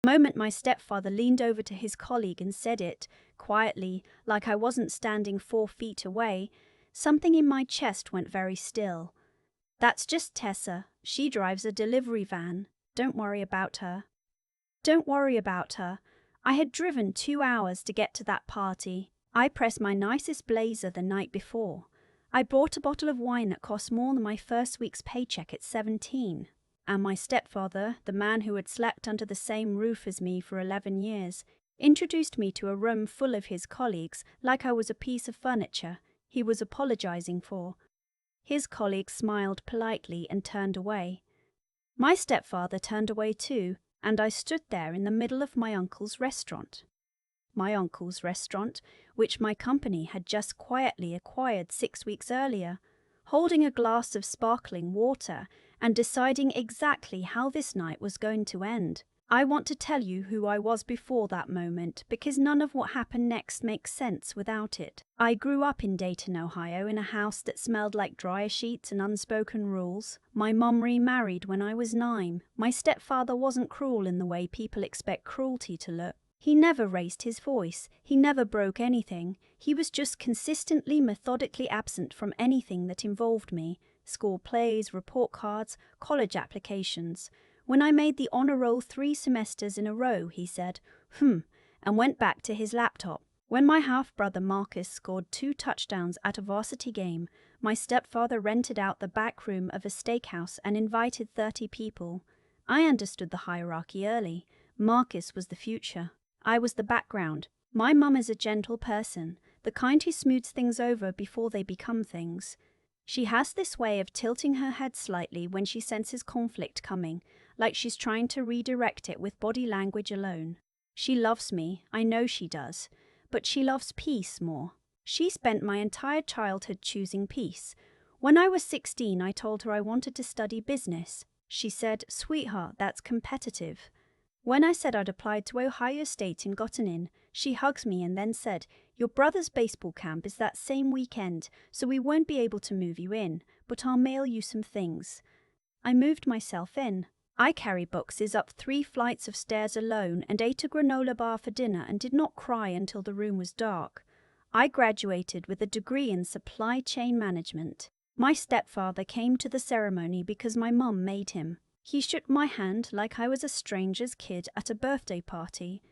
The moment my stepfather leaned over to his colleague and said it, quietly, like I wasn't standing 4 feet away, something in my chest went very still. That's just Tessa. She drives a delivery van. Don't worry about her. Don't worry about her. I had driven 2 hours to get to that party. I pressed my nicest blazer the night before. I bought a bottle of wine that cost more than my first week's paycheck at 17. And my stepfather, the man who had slept under the same roof as me for 11 years, introduced me to a room full of his colleagues like I was a piece of furniture he was apologizing for. His colleagues smiled politely and turned away. My stepfather turned away too, and I stood there in the middle of my uncle's restaurant. My uncle's restaurant, which my company had just quietly acquired 6 weeks earlier, holding a glass of sparkling water and deciding exactly how this night was going to end. I want to tell you who I was before that moment because none of what happened next makes sense without it. I grew up in Dayton, Ohio, in a house that smelled like dryer sheets and unspoken rules. My mom remarried when I was 9. My stepfather wasn't cruel in the way people expect cruelty to look. He never raised his voice. He never broke anything. He was just consistently, methodically absent from anything that involved me. School plays, report cards, college applications. When I made the honor roll 3 semesters in a row, he said, and went back to his laptop. When my half-brother Marcus scored 2 touchdowns at a varsity game, my stepfather rented out the back room of a steakhouse and invited 30 people. I understood the hierarchy early. Marcus was the future. I was the background. My mum is a gentle person, the kind who smooths things over before they become things. She has this way of tilting her head slightly when she senses conflict coming, like she's trying to redirect it with body language alone. She loves me, I know she does, but she loves peace more. She spent my entire childhood choosing peace. When I was 16, I told her I wanted to study business. She said, "Sweetheart, that's competitive." When I said I'd applied to Ohio State and gotten in, she hugged me and then said, "Your brother's baseball camp is that same weekend, so we won't be able to move you in, but I'll mail you some things." I moved myself in. I carried boxes up 3 flights of stairs alone and ate a granola bar for dinner and did not cry until the room was dark. I graduated with a degree in supply chain management. My stepfather came to the ceremony because my mum made him. He shook my hand like I was a stranger's kid at a birthday party.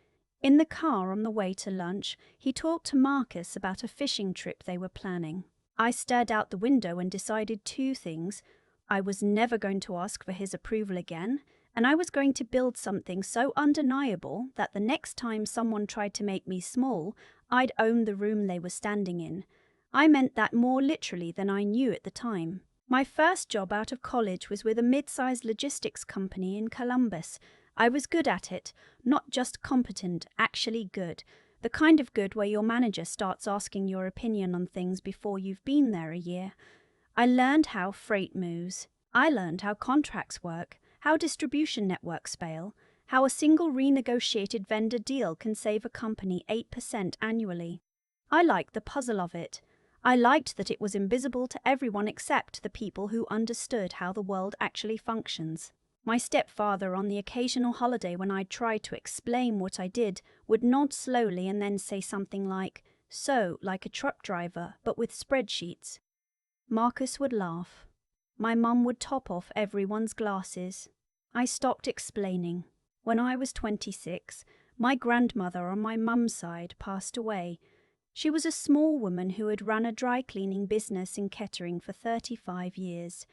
In the car on the way to lunch, he talked to Marcus about a fishing trip they were planning. I stared out the window and decided 2 things. I was never going to ask for his approval again, and I was going to build something so undeniable that the next time someone tried to make me small, I'd own the room they were standing in. I meant that more literally than I knew at the time. My first job out of college was with a mid-sized logistics company in Columbus. I was good at it, not just competent, actually good. The kind of good where your manager starts asking your opinion on things before you've been there a year. I learned how freight moves. I learned how contracts work, how distribution networks fail, how a single renegotiated vendor deal can save a company 8% annually. I liked the puzzle of it. I liked that it was invisible to everyone except the people who understood how the world actually functions. My stepfather, on the occasional holiday when I tried to explain what I did, would nod slowly and then say something like, "So, like a truck driver, but with spreadsheets." Marcus would laugh. My mum would top off everyone's glasses. I stopped explaining. When I was 26, my grandmother on my mum's side passed away. She was a small woman who had run a dry cleaning business in Kettering for 35 years.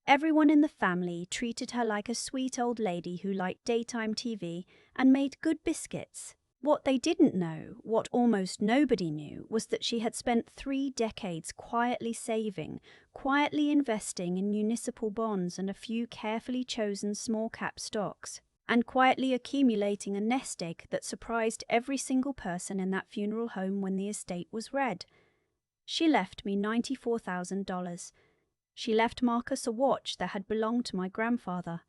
Everyone in the family treated her like a sweet old lady who liked daytime TV and made good biscuits. What they didn't know, what almost nobody knew, was that she had spent 3 decades quietly saving, quietly investing in municipal bonds and a few carefully chosen small-cap stocks, and quietly accumulating a nest egg that surprised every single person in that funeral home when the estate was read. She left me $94,000. She left Marcus a watch that had belonged to my grandfather.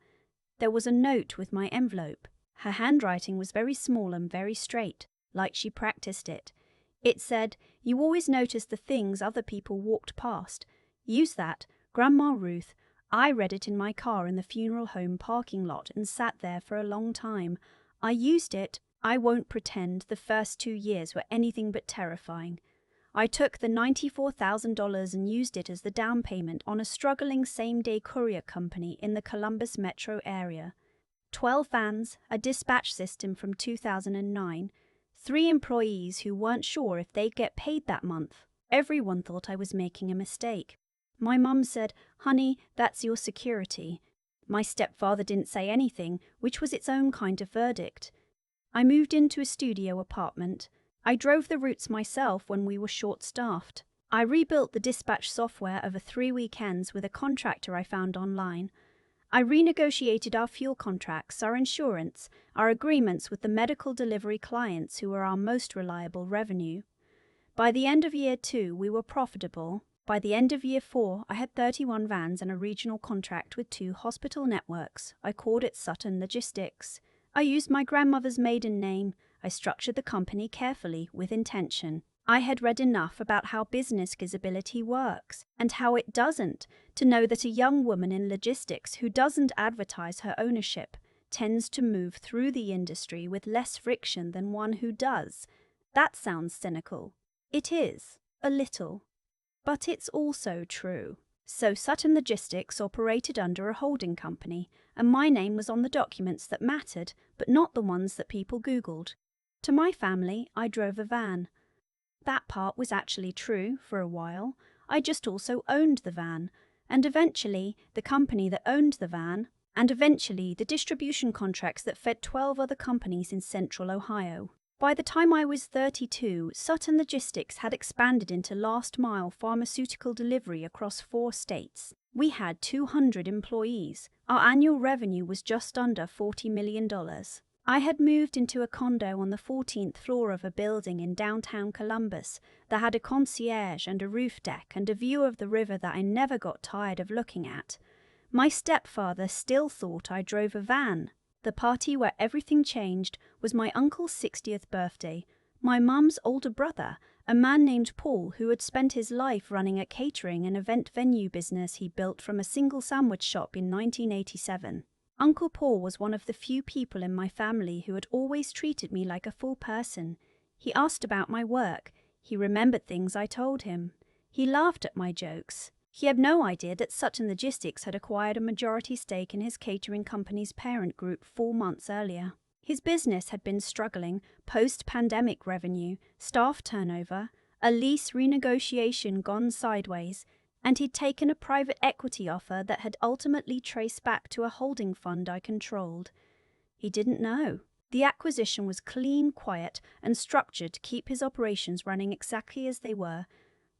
There was a note with my envelope. Her handwriting was very small and very straight, like she practiced it. It said, "You always notice the things other people walked past. Use that, Grandma Ruth." I read it in my car in the funeral home parking lot and sat there for a long time. I used it. I won't pretend the first 2 years were anything but terrifying. I took the $94,000 and used it as the down payment on a struggling same-day courier company in the Columbus metro area. 12 vans, a dispatch system from 2009, 3 employees who weren't sure if they'd get paid that month. Everyone thought I was making a mistake. My mum said, "Honey, that's your security." My stepfather didn't say anything, which was its own kind of verdict. I moved into a studio apartment. I drove the routes myself when we were short-staffed. I rebuilt the dispatch software over 3 weekends with a contractor I found online. I renegotiated our fuel contracts, our insurance, our agreements with the medical delivery clients who were our most reliable revenue. By the end of year 2, we were profitable. By the end of year 4, I had 31 vans and a regional contract with 2 hospital networks. I called it Sutton Logistics. I used my grandmother's maiden name. I structured the company carefully, with intention. I had read enough about how business visibility works, and how it doesn't, to know that a young woman in logistics who doesn't advertise her ownership tends to move through the industry with less friction than one who does. That sounds cynical. It is, a little. But it's also true. So Sutton Logistics operated under a holding company, and my name was on the documents that mattered, but not the ones that people Googled. To my family, I drove a van. That part was actually true for a while. I just also owned the van, and eventually the company that owned the van, and eventually the distribution contracts that fed 12 other companies in central Ohio. By the time I was 32, Sutton Logistics had expanded into last-mile pharmaceutical delivery across 4 states. We had 200 employees. Our annual revenue was just under $40 million. I had moved into a condo on the 14th floor of a building in downtown Columbus that had a concierge and a roof deck and a view of the river that I never got tired of looking at. My stepfather still thought I drove a van. The party where everything changed was my uncle's 60th birthday. My mum's older brother, a man named Paul, who had spent his life running a catering and event venue business he built from a single sandwich shop in 1987. Uncle Paul was one of the few people in my family who had always treated me like a full person. He asked about my work. He remembered things I told him. He laughed at my jokes. He had no idea that Sutton Logistics had acquired a majority stake in his catering company's parent group 4 months earlier. His business had been struggling, post-pandemic revenue, staff turnover, a lease renegotiation gone sideways, and he'd taken a private equity offer that had ultimately traced back to a holding fund I controlled. He didn't know. The acquisition was clean, quiet, and structured to keep his operations running exactly as they were.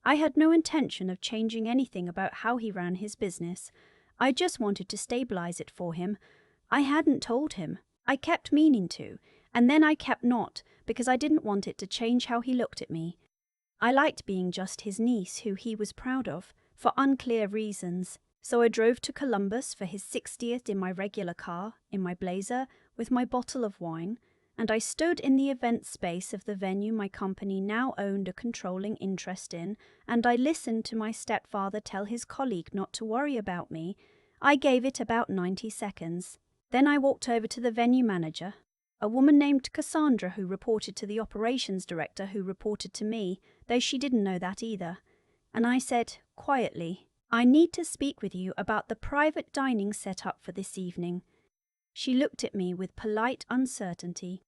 I had no intention of changing anything about how he ran his business. I just wanted to stabilize it for him. I hadn't told him. I kept meaning to, and then I kept not, because I didn't want it to change how he looked at me. I liked being just his niece, who he was proud of, for unclear reasons. So I drove to Columbus for his 60th in my regular car, in my blazer, with my bottle of wine, and I stood in the event space of the venue my company now owned a controlling interest in, and I listened to my stepfather tell his colleague not to worry about me. I gave it about 90 seconds. Then I walked over to the venue manager, a woman named Cassandra who reported to the operations director who reported to me, though she didn't know that either. And I said, quietly, "I need to speak with you about the private dining set up for this evening." She looked at me with polite uncertainty.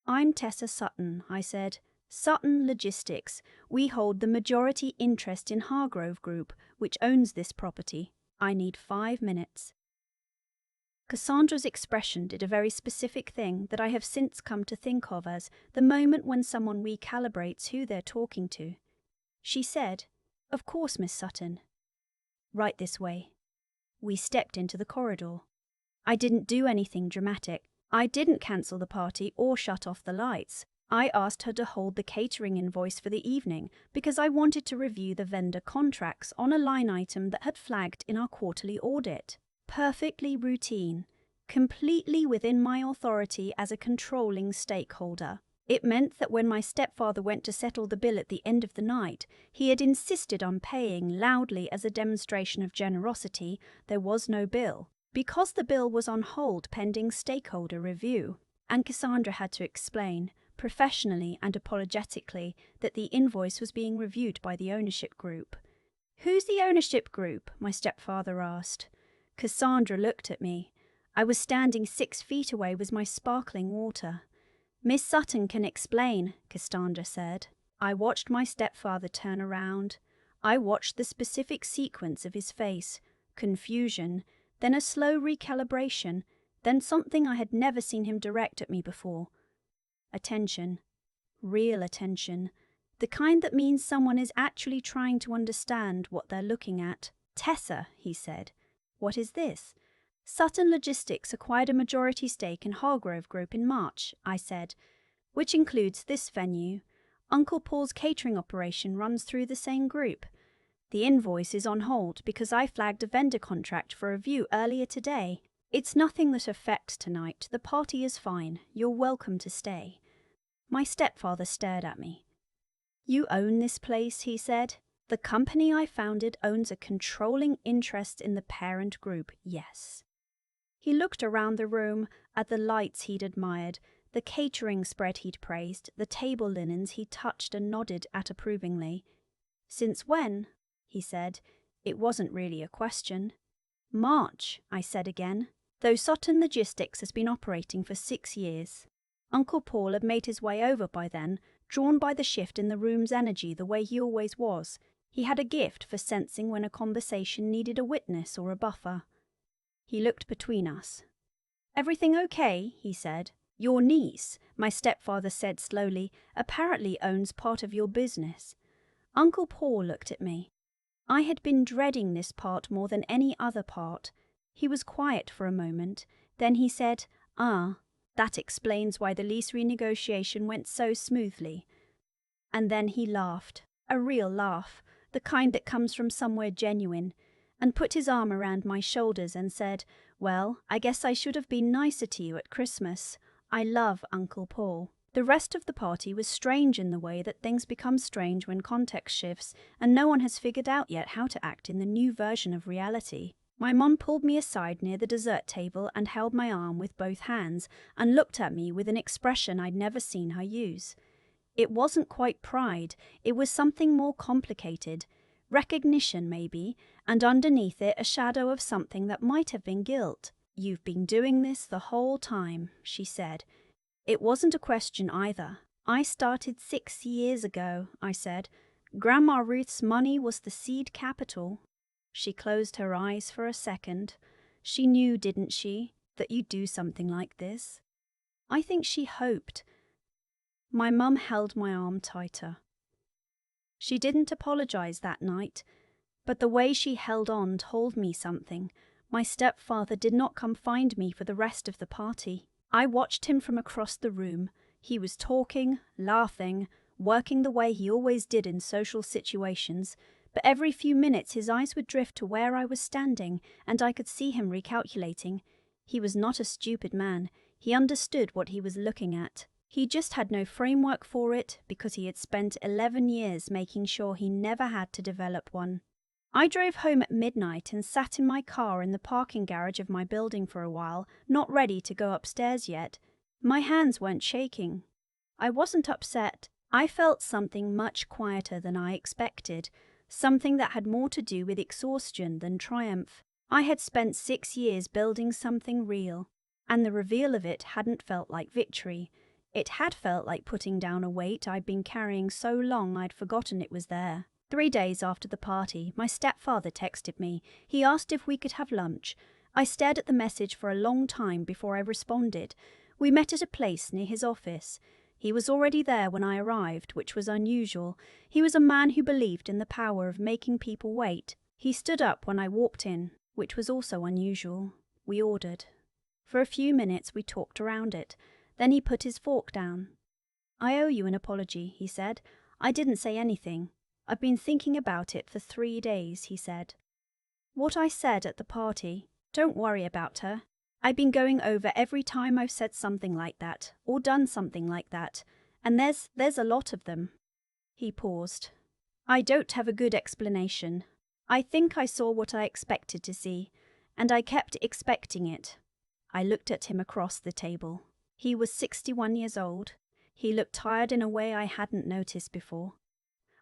"I'm Tessa Sutton," I said. "Sutton Logistics. We hold the majority interest in Hargrove Group, which owns this property. I need 5 minutes." Cassandra's expression did a very specific thing that I have since come to think of as the moment when someone recalibrates who they're talking to. She said, "Of course, Miss Sutton." "Right this way." We stepped into the corridor. I didn't do anything dramatic. I didn't cancel the party or shut off the lights. I asked her to hold the catering invoice for the evening because I wanted to review the vendor contracts on a line item that had flagged in our quarterly audit. Perfectly routine, completely within my authority as a controlling stakeholder. It meant that when my stepfather went to settle the bill at the end of the night, he had insisted on paying loudly as a demonstration of generosity. There was no bill, because the bill was on hold pending stakeholder review. and Cassandra had to explain, professionally and apologetically, that the invoice was being reviewed by the ownership group. "Who's the ownership group?" my stepfather asked. Cassandra looked at me. I was standing 6 feet away with my sparkling water. "Miss Sutton can explain," Cassandra said. I watched my stepfather turn around. I watched the specific sequence of his face, confusion, then a slow recalibration, then something I had never seen him direct at me before. Attention. Real attention. The kind that means someone is actually trying to understand what they're looking at. "Tessa," he said. "What is this?" "Sutton Logistics acquired a majority stake in Hargrove Group in March," I said, "which includes this venue. Uncle Paul's catering operation runs through the same group. The invoice is on hold because I flagged a vendor contract for review earlier today. It's nothing that affects tonight. The party is fine. You're welcome to stay." My stepfather stared at me. "You own this place," he said. "The company I founded owns a controlling interest in the parent group, yes." He looked around the room at the lights he'd admired, the catering spread he'd praised, the table linens he touched and nodded at approvingly. "Since when?" he said. It wasn't really a question. "March," I said again. "Though Sutton Logistics has been operating for 6 years. Uncle Paul had made his way over by then, drawn by the shift in the room's energy the way he always was. He had a gift for sensing when a conversation needed a witness or a buffer." He looked between us. "Everything okay?" he said. "Your niece," my stepfather said slowly, "apparently owns part of your business." Uncle Paul looked at me. I had been dreading this part more than any other part. He was quiet for a moment. Then he said, that explains why the lease renegotiation went so smoothly." And then he laughed, a real laugh, the kind that comes from somewhere genuine, and put his arm around my shoulders and said, "Well, I guess I should have been nicer to you at Christmas. I love Uncle Paul." The rest of the party was strange in the way that things become strange when context shifts, and no one has figured out yet how to act in the new version of reality. My mom pulled me aside near the dessert table and held my arm with both hands and looked at me with an expression I'd never seen her use. It wasn't quite pride, it was something more complicated. Recognition, maybe, and underneath it a shadow of something that might have been guilt. "You've been doing this the whole time," she said. It wasn't a question either. "I started 6 years ago," I said. "Grandma Ruth's money was the seed capital." She closed her eyes for a second. She knew, didn't she, that you'd do something like this? I think she hoped. My mum held my arm tighter. She didn't apologize that night, but the way she held on told me something. My stepfather did not come find me for the rest of the party. I watched him from across the room. He was talking, laughing, working the way he always did in social situations, but every few minutes his eyes would drift to where I was standing, and I could see him recalculating. He was not a stupid man. He understood what he was looking at. He just had no framework for it because he had spent 11 years making sure he never had to develop one. I drove home at midnight and sat in my car in the parking garage of my building for a while, not ready to go upstairs yet. My hands weren't shaking. I wasn't upset. I felt something much quieter than I expected, something that had more to do with exhaustion than triumph. I had spent 6 years building something real, and the reveal of it hadn't felt like victory. It had felt like putting down a weight I'd been carrying so long I'd forgotten it was there. 3 days after the party, my stepfather texted me. He asked if we could have lunch. I stared at the message for a long time before I responded. We met at a place near his office. He was already there when I arrived, which was unusual. He was a man who believed in the power of making people wait. He stood up when I walked in, which was also unusual. We ordered. For a few minutes we talked around it. Then he put his fork down. "I owe you an apology," he said. "I didn't say anything. I've been thinking about it for 3 days," he said. "What I said at the party, don't worry about her. I've been going over every time I've said something like that, or done something like that, and there's a lot of them." He paused. "I don't have a good explanation. I think I saw what I expected to see, and I kept expecting it." I looked at him across the table. He was 61 years old. He looked tired in a way I hadn't noticed before.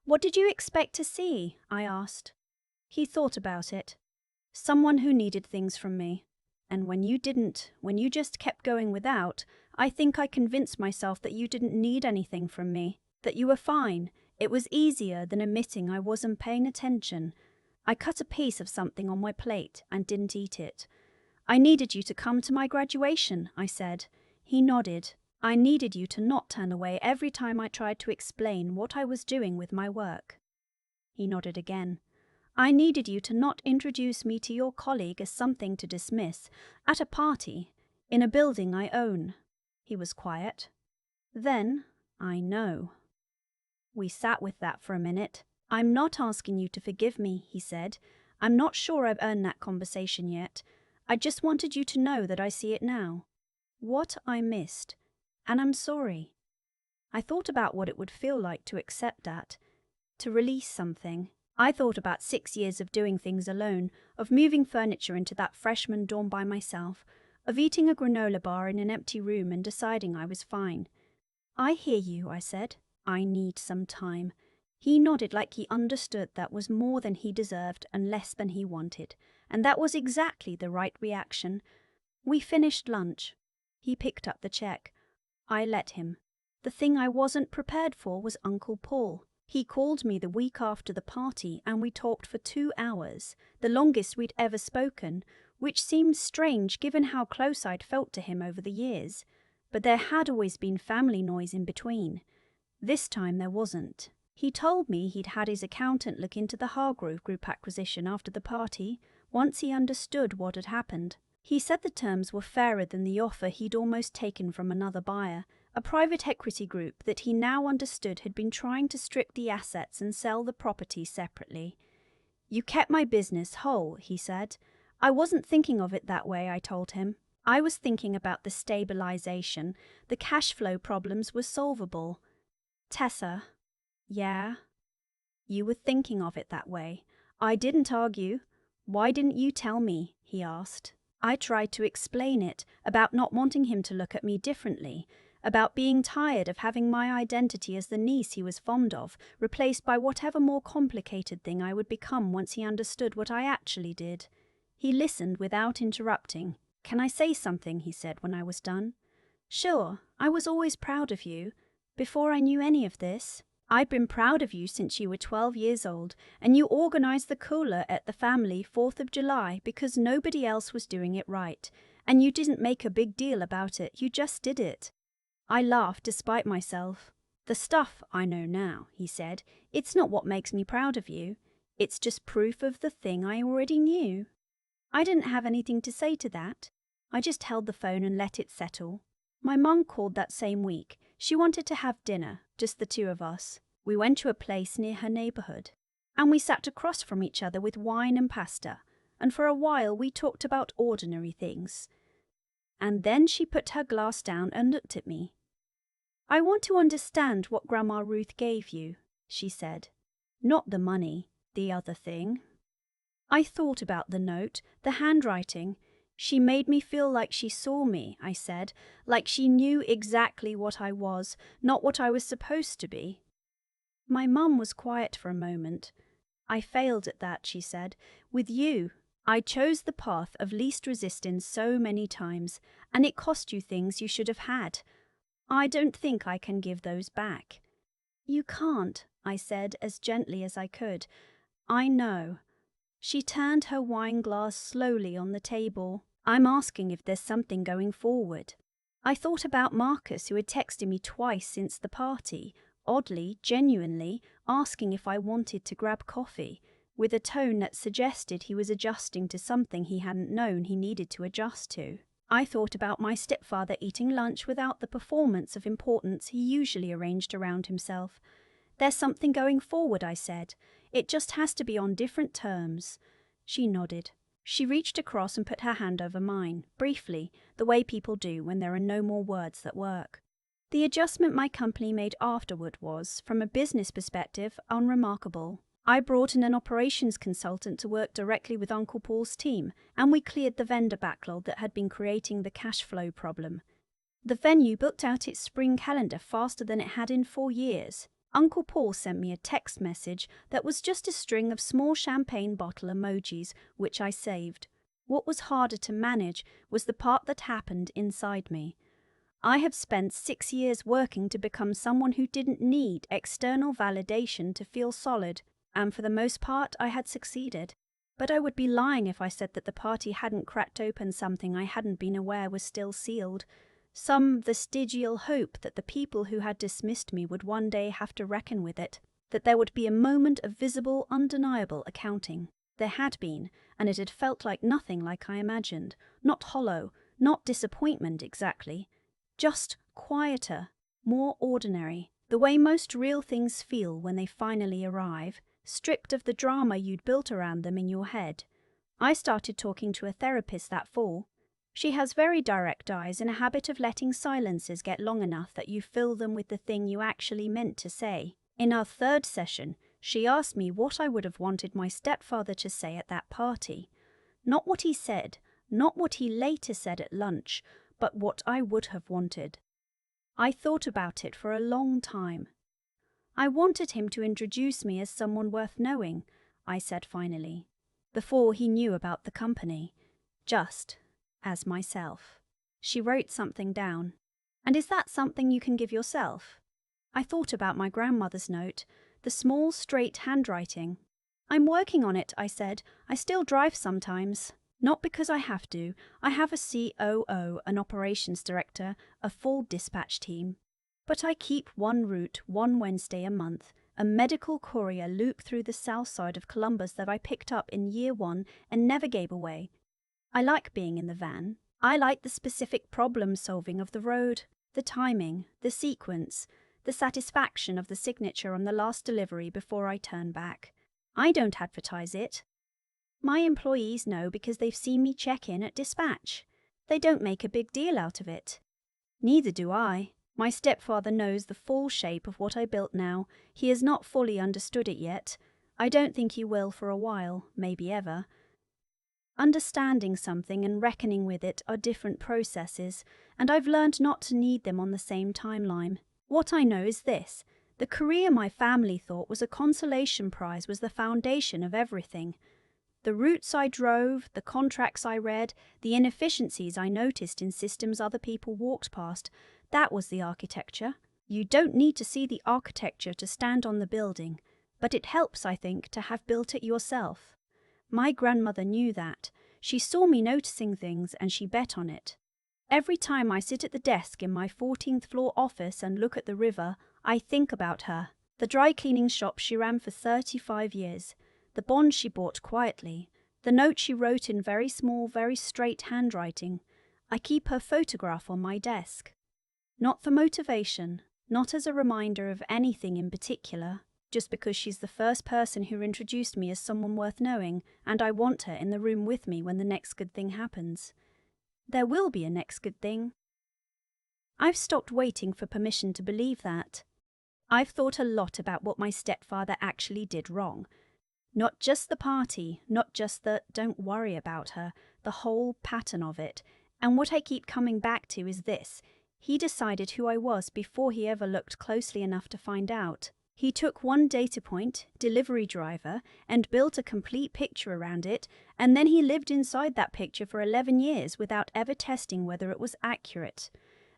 "What did you expect to see?" I asked. He thought about it. "Someone who needed things from me. And when you just kept going without, I think I convinced myself that you didn't need anything from me, that you were fine. It was easier than admitting I wasn't paying attention. I cut a piece of something on my plate and didn't eat it. I needed you to come to my graduation," I said. He nodded. "I needed you to not turn away every time I tried to explain what I was doing with my work." He nodded again. "I needed you to not introduce me to your colleague as something to dismiss, at a party, in a building I own." He was quiet. Then, "I know." We sat with that for a minute. "I'm not asking you to forgive me," he said. "I'm not sure I've earned that conversation yet. I just wanted you to know that I see it now. What I missed. And I'm sorry." I thought about what it would feel like to accept that, to release something. I thought about 6 years of doing things alone, of moving furniture into that freshman dorm by myself, of eating a granola bar in an empty room and deciding I was fine. "I hear you," I said. "I need some time." He nodded like he understood that was more than he deserved and less than he wanted, and that was exactly the right reaction. We finished lunch. He picked up the check. I let him. The thing I wasn't prepared for was Uncle Paul. He called me the week after the party and we talked for 2 hours, the longest we'd ever spoken, which seemed strange given how close I'd felt to him over the years. But there had always been family noise in between. This time there wasn't. He told me he'd had his accountant look into the Hargrove Group acquisition after the party, once he understood what had happened. He said the terms were fairer than the offer he'd almost taken from another buyer, a private equity group that he now understood had been trying to strip the assets and sell the property separately. "You kept my business whole," he said. "I wasn't thinking of it that way," I told him. "I was thinking about the stabilization. The cash flow problems were solvable." "Tessa." "Yeah?" "You were thinking of it that way." I didn't argue. "Why didn't you tell me?" he asked. I tried to explain it, about not wanting him to look at me differently, about being tired of having my identity as the niece he was fond of, replaced by whatever more complicated thing I would become once he understood what I actually did. He listened without interrupting. "Can I say something?" he said when I was done. "Sure, I was always proud of you. Before I knew any of this, I'd been proud of you since you were 12 years old, and you organized the cooler at the family 4th of July because nobody else was doing it right, and you didn't make a big deal about it, you just did it." I laughed despite myself. "The stuff I know now," he said, "it's not what makes me proud of you. It's just proof of the thing I already knew." I didn't have anything to say to that. I just held the phone and let it settle. My mum called that same week. She wanted to have dinner, just the two of us. We went to a place near her neighborhood, and we sat across from each other with wine and pasta, and for a while we talked about ordinary things. And then she put her glass down and looked at me. "I want to understand what Grandma Ruth gave you," she said. "Not the money, the other thing." I thought about the note, the handwriting. "She made me feel like she saw me," I said, "like she knew exactly what I was, not what I was supposed to be." My mum was quiet for a moment. "I failed at that," she said. "With you, I chose the path of least resistance so many times, and it cost you things you should have had. I don't think I can give those back." "You can't," I said as gently as I could. "I know." She turned her wine glass slowly on the table. "I'm asking if there's something going forward." I thought about Marcus, who had texted me twice since the party, oddly, genuinely, asking if I wanted to grab coffee, with a tone that suggested he was adjusting to something he hadn't known he needed to adjust to. I thought about my stepfather eating lunch without the performance of importance he usually arranged around himself. "There's something going forward," I said. "It just has to be on different terms." She nodded. She reached across and put her hand over mine, briefly, the way people do when there are no more words that work. The adjustment my company made afterward was, from a business perspective, unremarkable. I brought in an operations consultant to work directly with Uncle Paul's team, and we cleared the vendor backlog that had been creating the cash flow problem. The venue booked out its spring calendar faster than it had in 4 years. Uncle Paul sent me a text message that was just a string of small champagne bottle emojis, which I saved. What was harder to manage was the part that happened inside me. I have spent 6 years working to become someone who didn't need external validation to feel solid, and for the most part I had succeeded. But I would be lying if I said that the party hadn't cracked open something I hadn't been aware was still sealed. Some vestigial hope that the people who had dismissed me would one day have to reckon with it, that there would be a moment of visible, undeniable accounting. There had been, and it had felt like nothing like I imagined, not hollow, not disappointment exactly, just quieter, more ordinary, the way most real things feel when they finally arrive, stripped of the drama you'd built around them in your head. I started talking to a therapist that fall. She has very direct eyes and a habit of letting silences get long enough that you fill them with the thing you actually meant to say. In our third session, she asked me what I would have wanted my stepfather to say at that party. Not what he said, not what he later said at lunch, but what I would have wanted. I thought about it for a long time. I wanted him to introduce me as someone worth knowing, I said finally, before he knew about the company. Just as myself. She wrote something down. And is that something you can give yourself? I thought about my grandmother's note, the small, straight handwriting. I'm working on it, I said. I still drive sometimes. Not because I have to. I have a COO, an operations director, a full dispatch team. But I keep one route, one Wednesday a month, a medical courier loop through the south side of Columbus that I picked up in year 1 and never gave away. I like being in the van. I like the specific problem-solving of the road, the timing, the sequence, the satisfaction of the signature on the last delivery before I turn back. I don't advertise it. My employees know because they've seen me check in at dispatch. They don't make a big deal out of it. Neither do I. My stepfather knows the full shape of what I built now. He has not fully understood it yet. I don't think he will for a while, maybe ever. Understanding something and reckoning with it are different processes, and I've learned not to need them on the same timeline. What I know is this: the career my family thought was a consolation prize was the foundation of everything. The routes I drove, the contracts I read, the inefficiencies I noticed in systems other people walked past, that was the architecture. You don't need to see the architecture to stand on the building, but it helps, I think, to have built it yourself. My grandmother knew that. She saw me noticing things and she bet on it. Every time I sit at the desk in my 14th floor office and look at the river, I think about her. The dry cleaning shop she ran for 35 years. The bond she bought quietly. The note she wrote in very small, very straight handwriting. I keep her photograph on my desk. Not for motivation, not as a reminder of anything in particular, just because she's the first person who introduced me as someone worth knowing, and I want her in the room with me when the next good thing happens. There will be a next good thing. I've stopped waiting for permission to believe that. I've thought a lot about what my stepfather actually did wrong. Not just the party, not just the don't worry about her, the whole pattern of it. And what I keep coming back to is this: he decided who I was before he ever looked closely enough to find out. He took one data point, delivery driver, and built a complete picture around it, and then he lived inside that picture for 11 years without ever testing whether it was accurate.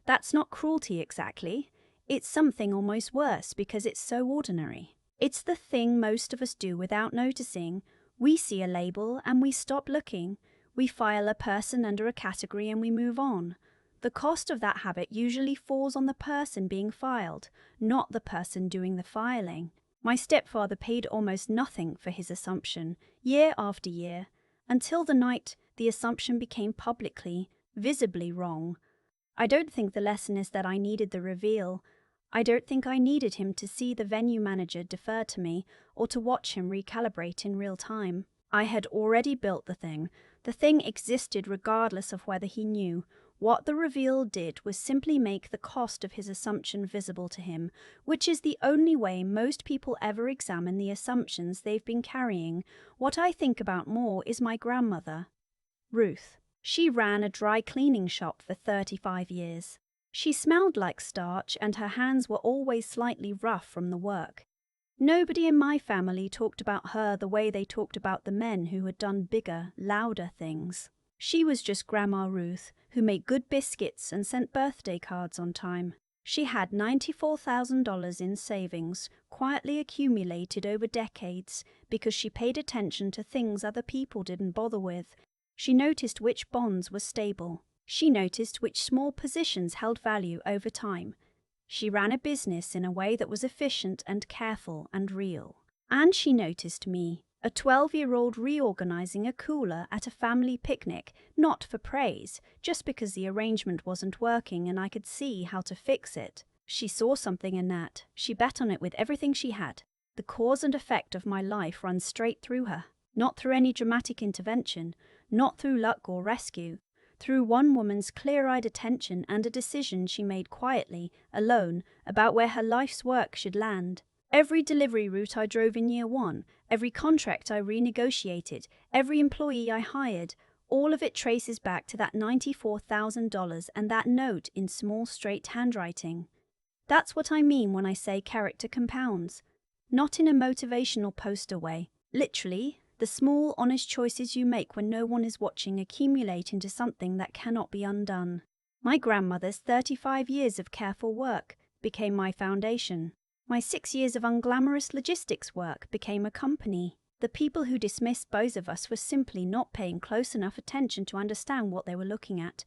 That's not cruelty exactly. It's something almost worse because it's so ordinary. It's the thing most of us do without noticing. We see a label and we stop looking. We file a person under a category and we move on. The cost of that habit usually falls on the person being filed, not the person doing the filing. My stepfather paid almost nothing for his assumption, year after year, until the night the assumption became publicly, visibly wrong. I don't think the lesson is that I needed the reveal. I don't think I needed him to see the venue manager defer to me or to watch him recalibrate in real time. I had already built the thing. The thing existed regardless of whether he knew. What the reveal did was simply make the cost of his assumption visible to him, which is the only way most people ever examine the assumptions they've been carrying. What I think about more is my grandmother, Ruth. She ran a dry cleaning shop for 35 years. She smelled like starch and her hands were always slightly rough from the work. Nobody in my family talked about her the way they talked about the men who had done bigger, louder things. She was just Grandma Ruth, who made good biscuits and sent birthday cards on time. She had $94,000 in savings, quietly accumulated over decades, because she paid attention to things other people didn't bother with. She noticed which bonds were stable. She noticed which small positions held value over time. She ran a business in a way that was efficient and careful and real. And she noticed me, a 12-year-old reorganizing a cooler at a family picnic, not for praise, just because the arrangement wasn't working and I could see how to fix it. She saw something in that. She bet on it with everything she had. The cause and effect of my life runs straight through her, not through any dramatic intervention, not through luck or rescue, through one woman's clear-eyed attention and a decision she made quietly, alone, about where her life's work should land. Every delivery route I drove in year one, every contract I renegotiated, every employee I hired, all of it traces back to that $94,000 and that note in small, straight handwriting. That's what I mean when I say character compounds. Not in a motivational poster way. Literally, the small, honest choices you make when no one is watching accumulate into something that cannot be undone. My grandmother's 35 years of careful work became my foundation. My 6 years of unglamorous logistics work became a company. The people who dismissed both of us were simply not paying close enough attention to understand what they were looking at.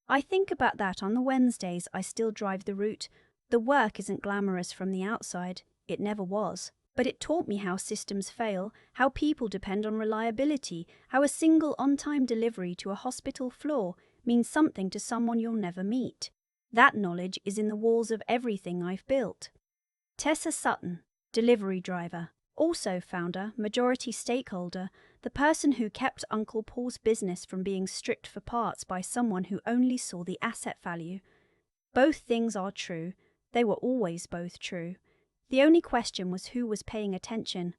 I think about that on the Wednesdays I still drive the route. The work isn't glamorous from the outside. It never was. But it taught me how systems fail, how people depend on reliability, how a single on-time delivery to a hospital floor means something to someone you'll never meet. That knowledge is in the walls of everything I've built. Tessa Sutton, delivery driver, also founder, majority stakeholder, the person who kept Uncle Paul's business from being stripped for parts by someone who only saw the asset value. Both things are true. They were always both true. The only question was who was paying attention.